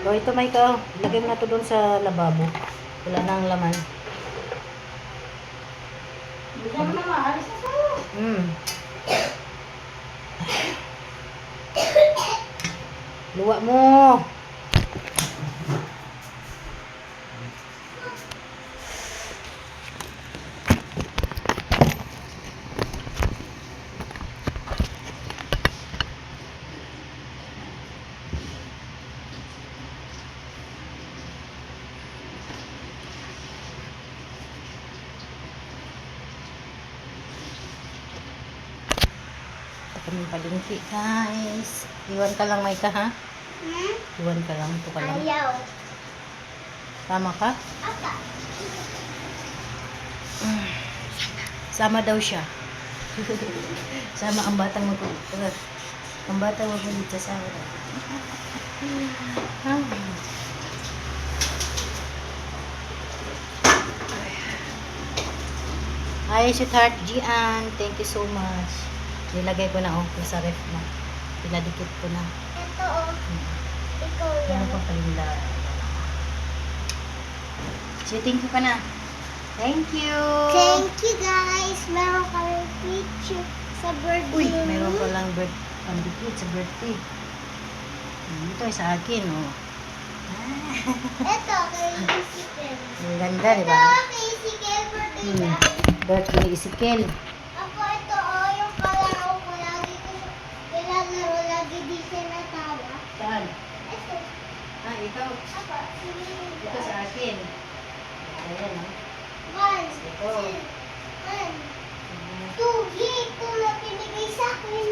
O, ito may ka. Ilagay mo na to doon sa lababo. Wala nang laman. Bigyan mo na maalis na tayo. Luwa mo. Kami palingki, guys. Iwan ka lang, Maika, ha? Iwan ka lang. Ito ka lang. Ayaw. Tama ka? Aka. Sama daw siya. Sama ang batang ang batang magulit sa sama. Hi, sweetheart Gian. Thank you so much. Nilagay ko na sa ref na. Pinadikit ko na. Ito oh. Ikaw Ano yan. pa palinda? Say thank you ka na. Thank you. Thank you guys. Meron kami picture sa birthday. Uy, mayroon pa lang pandikit sa birthday. Ito ay sa akin, oh. Ito kay Isikel. Ang ganda, di Ito ba? kay Isikel birthday niya. Birthday ni Isikel. Ako ito oh, yung kalaro ko lagi ko nilalaro, lagi di siya natawa. Saan? Ito. Ah, ikaw. Ako. Ito sa akin. Ayan, oh. 1, 2, 1, Ito. 2, ito na pinigay sa akin.